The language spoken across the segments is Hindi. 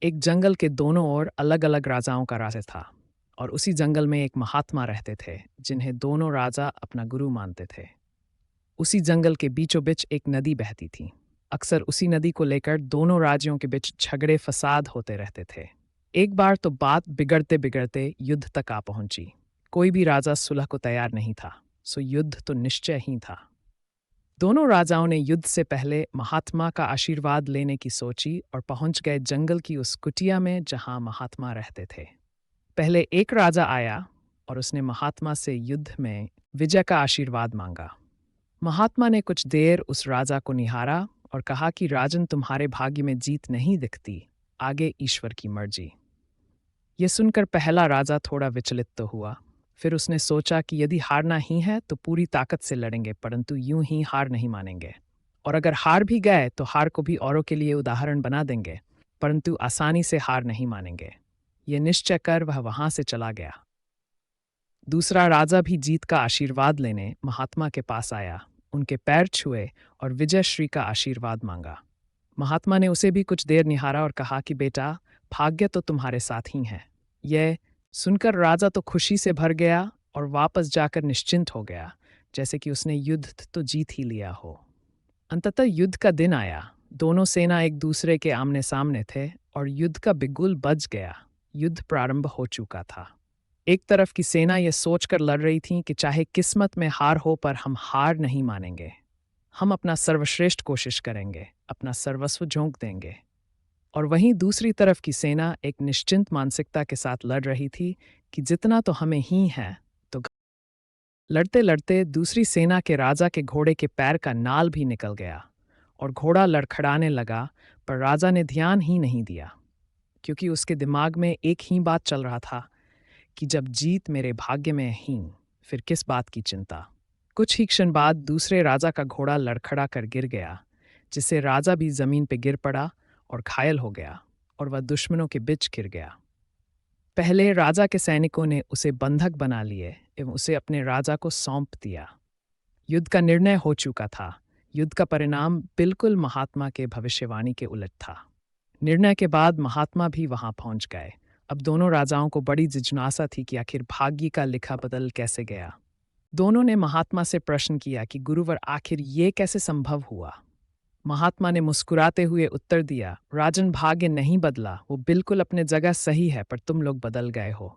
एक जंगल के दोनों ओर अलग अलग राजाओं का राज था और उसी जंगल में एक महात्मा रहते थे जिन्हें दोनों राजा अपना गुरु मानते थे। उसी जंगल के बीचों बीच एक नदी बहती थी। अक्सर उसी नदी को लेकर दोनों राज्यों के बीच झगड़े फसाद होते रहते थे। एक बार तो बात बिगड़ते बिगड़ते युद्ध तक आ पहुंची। कोई भी राजा सुलह को तैयार नहीं था, सो युद्ध तो निश्चय ही था। दोनों राजाओं ने युद्ध से पहले महात्मा का आशीर्वाद लेने की सोची और पहुंच गए जंगल की उस कुटिया में जहां महात्मा रहते थे। पहले एक राजा आया और उसने महात्मा से युद्ध में विजय का आशीर्वाद मांगा। महात्मा ने कुछ देर उस राजा को निहारा और कहा कि राजन, तुम्हारे भाग्य में जीत नहीं दिखती, आगे ईश्वर की मर्जी। यह सुनकर पहला राजा थोड़ा विचलित तो हुआ। फिर उसने सोचा कि यदि हारना ही है तो पूरी ताकत से लड़ेंगे, परंतु यूं ही हार नहीं मानेंगे। और अगर हार भी गए तो हार को भी औरों के लिए उदाहरण बना देंगे, परंतु आसानी से हार नहीं मानेंगे। यह निश्चय कर वह वहां से चला गया। दूसरा राजा भी जीत का आशीर्वाद लेने महात्मा के पास आया, उनके पैर छुए और विजय श्री का आशीर्वाद मांगा। महात्मा ने उसे भी कुछ देर निहारा और कहा कि बेटा, भाग्य तो तुम्हारे साथ ही है। यह सुनकर राजा तो खुशी से भर गया और वापस जाकर निश्चिंत हो गया, जैसे कि उसने युद्ध तो जीत ही लिया हो। अंततः युद्ध का दिन आया। दोनों सेना एक दूसरे के आमने सामने थे और युद्ध का बिगुल बज गया। युद्ध प्रारंभ हो चुका था। एक तरफ की सेना यह सोचकर लड़ रही थी कि चाहे किस्मत में हार हो, पर हम हार नहीं मानेंगे। हम अपना सर्वश्रेष्ठ कोशिश करेंगे, अपना सर्वस्व झोंक देंगे। और वहीं दूसरी तरफ की सेना एक निश्चिंत मानसिकता के साथ लड़ रही थी कि जितना तो हमें ही है। तो लड़ते लड़ते दूसरी सेना के राजा के घोड़े के पैर का नाल भी निकल गया और घोड़ा लड़खड़ाने लगा, पर राजा ने ध्यान ही नहीं दिया, क्योंकि उसके दिमाग में एक ही बात चल रहा था कि जब जीत मेरे भाग्य में ही, फिर किस बात की चिंता। कुछ ही क्षण बाद दूसरे राजा का घोड़ा लड़खड़ा कर गिर गया, जिससे राजा भी जमीन पर गिर पड़ा और घायल हो गया और वह दुश्मनों के बीच गिर गया। पहले राजा के सैनिकों ने उसे बंधक बना लिए एवं उसे अपने राजा को सौंप दिया। युद्ध का निर्णय हो चुका था। युद्ध का परिणाम बिल्कुल महात्मा के भविष्यवाणी के उलट था। निर्णय के बाद महात्मा भी वहां पहुंच गए। अब दोनों राजाओं को बड़ी जिज्ञासा थी कि आखिर भाग्य का लिखा बदल कैसे गया। दोनों ने महात्मा से प्रश्न किया कि गुरुवर, आखिर ये कैसे संभव हुआ। महात्मा ने मुस्कुराते हुए उत्तर दिया, राजन, भाग्य नहीं बदला, वो बिल्कुल अपने जगह सही है, पर तुम लोग बदल गए हो।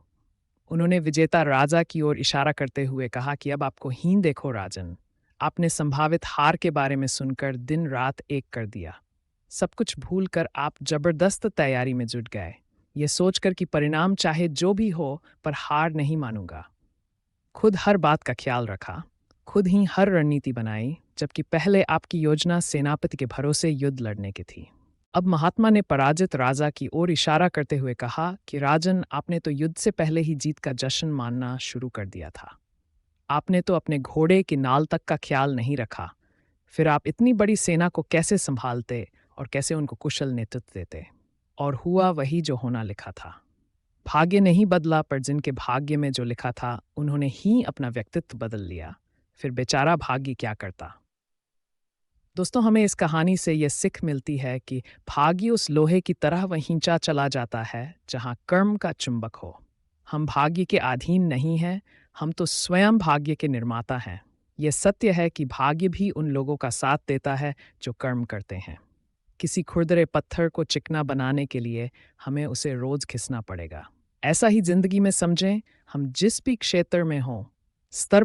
उन्होंने विजेता राजा की ओर इशारा करते हुए कहा कि अब आपको हीन देखो राजन, आपने संभावित हार के बारे में सुनकर दिन रात एक कर दिया। सब कुछ भूलकर आप जबरदस्त तैयारी में जुट गए, ये सोचकर कि परिणाम चाहे जो भी हो, पर हार नहीं मानूंगा। खुद हर बात का ख्याल रखा, खुद ही हर रणनीति बनाई, जबकि पहले आपकी योजना सेनापति के भरोसे युद्ध लड़ने की थी। अब महात्मा ने पराजित राजा की ओर इशारा करते हुए कहा कि राजन, आपने तो युद्ध से पहले ही जीत का जश्न मानना शुरू कर दिया था। आपने तो अपने घोड़े की नाल तक का ख्याल नहीं रखा। फिर आप इतनी बड़ी सेना को कैसे संभालते और कैसे उनको कुशल नेतृत्व देते। और हुआ वही जो होना लिखा था। भाग्य नहीं बदला, पर जिनके भाग्य में जो लिखा था उन्होंने ही अपना व्यक्तित्व बदल लिया। फिर बेचारा भाग्य क्या करता। दोस्तों, हमें इस कहानी से यह सीख मिलती है कि भाग्य उस लोहे की तरह वहीं चला जाता है जहां कर्म का चुंबक हो। हम भाग्य के अधीन नहीं हैं, हम तो स्वयं भाग्य के निर्माता हैं। यह सत्य है कि भाग्य भी उन लोगों का साथ देता है जो कर्म करते हैं। किसी खुरदरे पत्थर को चिकना बनाने के लिए हमें उसे रोज घिसना पड़ेगा। ऐसा ही जिंदगी में समझें, हम जिस भी क्षेत्र में हों, स्तर